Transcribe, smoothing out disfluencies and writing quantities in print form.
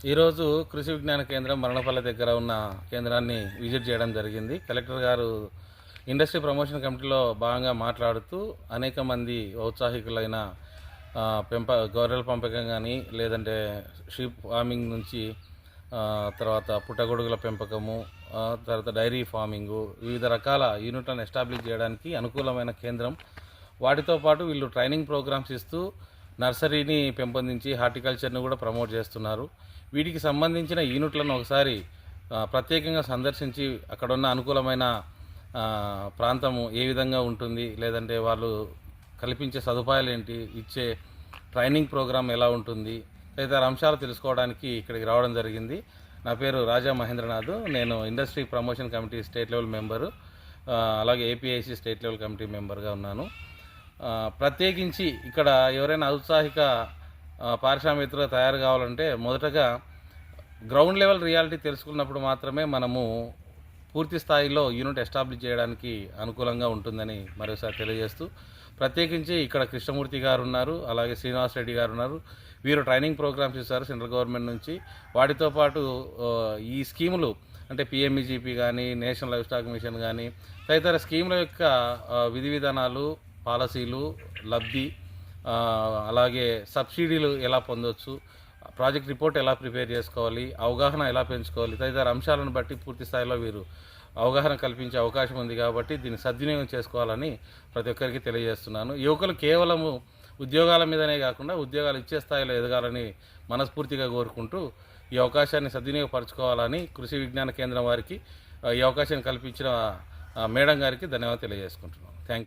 ఈరోజు కృషి విజ్ఞాన కేంద్రం మరణపల్లి దగ్గర ఉన్న కేంద్రాన్ని విజిట్ చేయడం జరిగింది. కలెక్టర్ గారు ఇండస్ట్రీ ప్రమోషన్ కమిటీలో భాగంగా మాట్లాడుతూ అనేక మంది ఔత్సాహికులైన గొర్రెల పెంపకం కానీ, లేదంటే షీప్ ఫార్మింగ్ నుంచి తర్వాత పుట్టగొడుగుల పెంపకము, తర్వాత డైరీ ఫార్మింగు, వివిధ రకాల యూనిట్లను ఎస్టాబ్లిష్ చేయడానికి అనుకూలమైన కేంద్రం. వాటితో పాటు వీళ్ళు ట్రైనింగ్ ప్రోగ్రామ్స్ ఇస్తూ నర్సరీని పెంపొందించి హార్టికల్చర్ను కూడా ప్రమోట్ చేస్తున్నారు. వీటికి సంబంధించిన యూనిట్లను ఒకసారి ప్రత్యేకంగా సందర్శించి అక్కడున్న అనుకూలమైన ప్రాంతము ఏ విధంగా ఉంటుంది, లేదంటే వాళ్ళు కల్పించే సదుపాయాలు ఏంటి, ఇచ్చే ట్రైనింగ్ ప్రోగ్రామ్ ఎలా ఉంటుంది, తదితర అంశాలు తెలుసుకోవడానికి ఇక్కడికి రావడం జరిగింది. నా పేరు రాజా మహేంద్రనాథ్. నేను industry promotion committee state level member, అలాగే ఏపీఐసి స్టేట్ లెవెల్ కమిటీ మెంబర్గా ఉన్నాను. ప్రత్యేకించి ఇక్కడ ఎవరైనా ఔత్సాహిక పారిశ్రామికవేత్తలు తయారు కావాలంటే మొదటగా గ్రౌండ్ లెవెల్ రియాలిటీ తెలుసుకున్నప్పుడు మాత్రమే మనము పూర్తి స్థాయిలో యూనిట్ ఎస్టాబ్లిష్ చేయడానికి అనుకూలంగా ఉంటుందని మరోసారి తెలియజేస్తూ, ప్రత్యేకించి ఇక్కడ కృష్ణమూర్తి గారు ఉన్నారు, అలాగే శ్రీనివాస్ రెడ్డి గారు ఉన్నారు. వీరు ట్రైనింగ్ ప్రోగ్రామ్స్ ఇస్తారు సెంట్రల్ గవర్నమెంట్ నుంచి. వాటితో పాటు ఈ స్కీములు అంటే పిఎంఈజీపీ కానీ, నేషనల్ లైవ్ స్టాక్ మిషన్ కానీ, తదితర స్కీముల యొక్క విధి విధానాలు, పాలసీలు, లబ్ధి, అలాగే సబ్సిడీలు ఎలా పొందవచ్చు, ప్రాజెక్ట్ రిపోర్ట్ ఎలా ప్రిపేర్ చేసుకోవాలి, అవగాహన ఎలా పెంచుకోవాలి, తదితర అంశాలను బట్టి పూర్తి స్థాయిలో వీరు అవగాహన కల్పించే అవకాశం ఉంది. కాబట్టి దీన్ని సద్వినియోగం చేసుకోవాలని ప్రతి ఒక్కరికి తెలియజేస్తున్నాను. యువకులు కేవలము ఉద్యోగాల మీదనే కాకుండా ఉద్యోగాలు ఇచ్చే స్థాయిలో ఎదగాలని మనస్ఫూర్తిగా కోరుకుంటూ ఈ అవకాశాన్ని సద్వినియోగపరచుకోవాలని కృషి విజ్ఞాన కేంద్రం వారికి ఈ అవకాశాన్ని కల్పించిన మేడం గారికి ధన్యవాదాలు తెలియజేసుకుంటున్నాను.